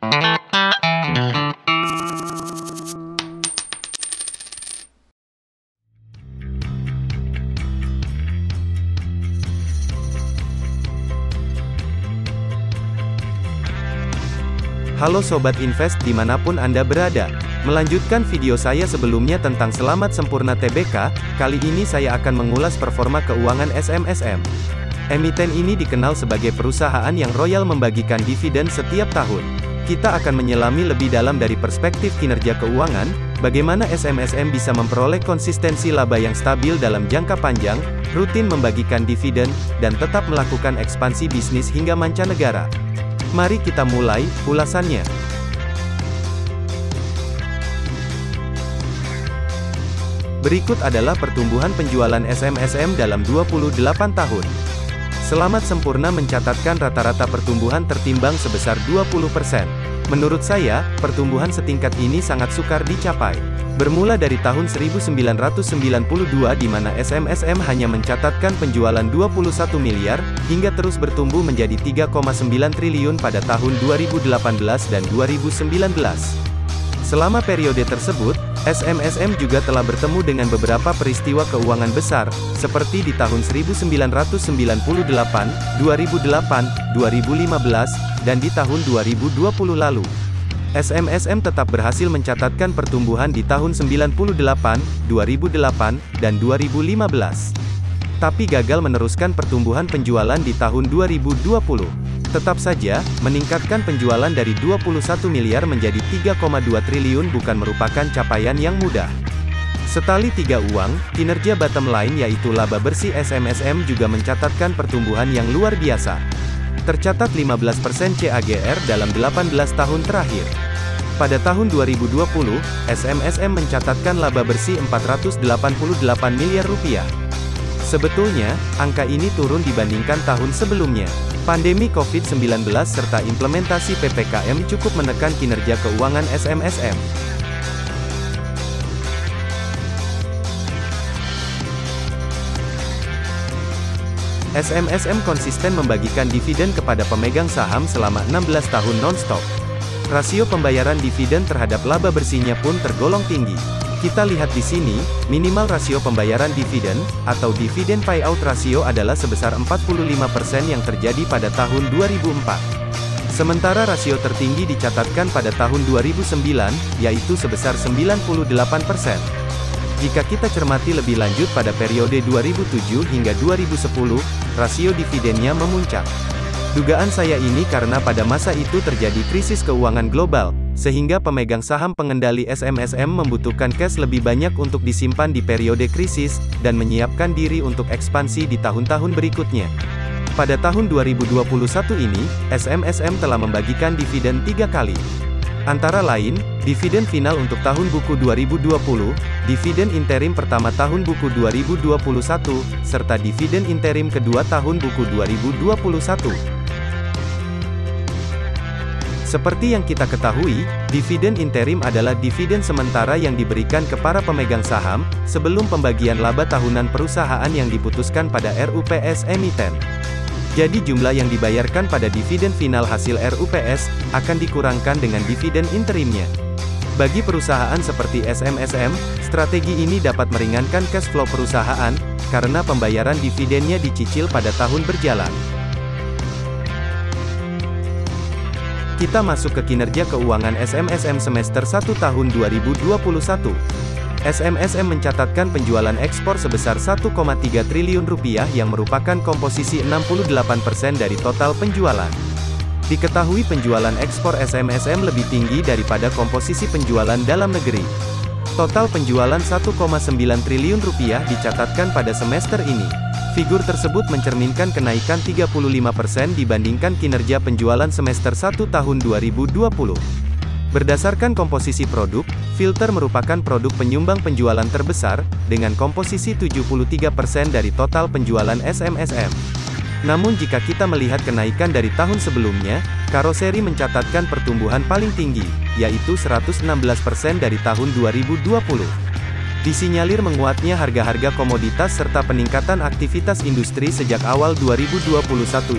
Halo Sobat Invest dimanapun Anda berada. Melanjutkan video saya sebelumnya tentang Selamat Sempurna Tbk, kali ini saya akan mengulas performa keuangan SMSM. Emiten ini dikenal sebagai perusahaan yang royal membagikan dividen setiap tahun. Kita akan menyelami lebih dalam dari perspektif kinerja keuangan, bagaimana SMSM bisa memperoleh konsistensi laba yang stabil dalam jangka panjang, rutin membagikan dividen, dan tetap melakukan ekspansi bisnis hingga mancanegara. Mari kita mulai ulasannya. Berikut adalah pertumbuhan penjualan SMSM dalam 28 tahun. Selamat Sempurna mencatatkan rata-rata pertumbuhan tertimbang sebesar 20%. Menurut saya, pertumbuhan setingkat ini sangat sukar dicapai. Bermula dari tahun 1992 di mana SMSM hanya mencatatkan penjualan 21 miliar, hingga terus bertumbuh menjadi 3,9 triliun pada tahun 2018 dan 2019. Selama periode tersebut, SMSM juga telah bertemu dengan beberapa peristiwa keuangan besar, seperti di tahun 1998, 2008, 2015, dan di tahun 2020 lalu. SMSM tetap berhasil mencatatkan pertumbuhan di tahun 98, 2008, dan 2015. Tapi gagal meneruskan pertumbuhan penjualan di tahun 2020. Tetap saja, meningkatkan penjualan dari 21 miliar menjadi 3,2 triliun bukan merupakan capaian yang mudah. Setali tiga uang, kinerja bottom line yaitu laba bersih SMSM juga mencatatkan pertumbuhan yang luar biasa. Tercatat 15% CAGR dalam 18 tahun terakhir. Pada tahun 2020, SMSM mencatatkan laba bersih 488 miliar rupiah. Sebetulnya, angka ini turun dibandingkan tahun sebelumnya. Pandemi COVID-19 serta implementasi PPKM cukup menekan kinerja keuangan SMSM. SMSM konsisten membagikan dividen kepada pemegang saham selama 16 tahun non-stop. Rasio pembayaran dividen terhadap laba bersihnya pun tergolong tinggi. Kita lihat di sini, minimal rasio pembayaran dividen, atau dividen payout ratio adalah sebesar 45% yang terjadi pada tahun 2004. Sementara rasio tertinggi dicatatkan pada tahun 2009, yaitu sebesar 98%. Jika kita cermati lebih lanjut pada periode 2007 hingga 2010, rasio dividennya memuncak. Dugaan saya ini karena pada masa itu terjadi krisis keuangan global, sehingga pemegang saham pengendali SMSM membutuhkan cash lebih banyak untuk disimpan di periode krisis, dan menyiapkan diri untuk ekspansi di tahun-tahun berikutnya. Pada tahun 2021 ini, SMSM telah membagikan dividen 3 kali. Antara lain, dividen final untuk tahun buku 2020, dividen interim pertama tahun buku 2021, serta dividen interim kedua tahun buku 2021. Seperti yang kita ketahui, dividen interim adalah dividen sementara yang diberikan ke para pemegang saham, sebelum pembagian laba tahunan perusahaan yang diputuskan pada RUPS emiten. Jadi jumlah yang dibayarkan pada dividen final hasil RUPS, akan dikurangkan dengan dividen interimnya. Bagi perusahaan seperti SMSM, strategi ini dapat meringankan cash flow perusahaan, karena pembayaran dividennya dicicil pada tahun berjalan. Kita masuk ke kinerja keuangan SMSM semester 1 tahun 2021. SMSM mencatatkan penjualan ekspor sebesar 1,3 triliun rupiah yang merupakan komposisi 68% dari total penjualan. Diketahui penjualan ekspor SMSM lebih tinggi daripada komposisi penjualan dalam negeri. Total penjualan 1,9 triliun rupiah dicatatkan pada semester ini. Figur tersebut mencerminkan kenaikan 35% dibandingkan kinerja penjualan semester 1 tahun 2020. Berdasarkan komposisi produk, filter merupakan produk penyumbang penjualan terbesar, dengan komposisi 73% dari total penjualan SMSM. Namun jika kita melihat kenaikan dari tahun sebelumnya, karoseri mencatatkan pertumbuhan paling tinggi, yaitu 116% dari tahun 2020. Disinyalir menguatnya harga-harga komoditas serta peningkatan aktivitas industri sejak awal 2021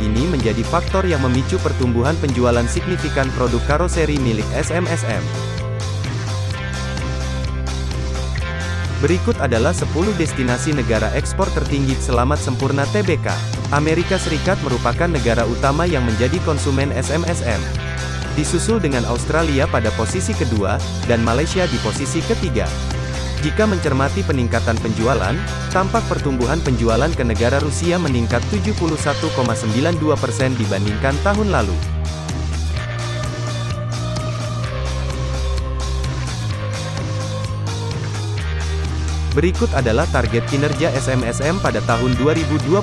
ini menjadi faktor yang memicu pertumbuhan penjualan signifikan produk karoseri milik SMSM. Berikut adalah 10 destinasi negara ekspor tertinggi selamat sempurna TBK. Amerika Serikat merupakan negara utama yang menjadi konsumen SMSM. Disusul dengan Australia pada posisi kedua, dan Malaysia di posisi ketiga. Jika mencermati peningkatan penjualan, tampak pertumbuhan penjualan ke negara Rusia meningkat 71,92% dibandingkan tahun lalu. Berikut adalah target kinerja SMSM pada tahun 2021.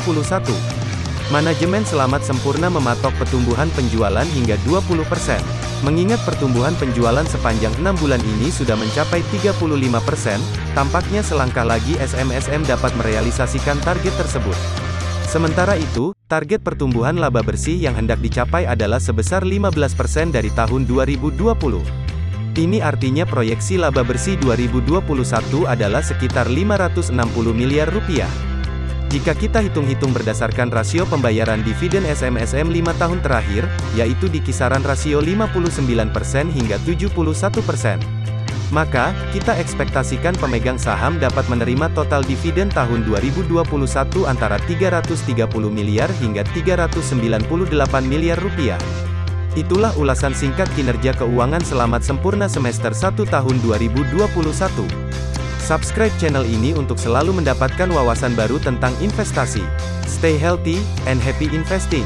Manajemen Selamat Sempurna mematok pertumbuhan penjualan hingga 20%. Mengingat pertumbuhan penjualan sepanjang 6 bulan ini sudah mencapai 35%, tampaknya selangkah lagi SMSM dapat merealisasikan target tersebut. Sementara itu, target pertumbuhan laba bersih yang hendak dicapai adalah sebesar 15% dari tahun 2020. Ini artinya proyeksi laba bersih 2021 adalah sekitar 560 miliar rupiah. Jika kita hitung-hitung berdasarkan rasio pembayaran dividen SMSM 5 tahun terakhir, yaitu di kisaran rasio 59% hingga 71%. Maka, kita ekspektasikan pemegang saham dapat menerima total dividen tahun 2021 antara 330 miliar hingga 398 miliar rupiah. Itulah ulasan singkat kinerja keuangan Selamat Sempurna semester 1 tahun 2021. Subscribe channel ini untuk selalu mendapatkan wawasan baru tentang investasi. Stay healthy and happy investing.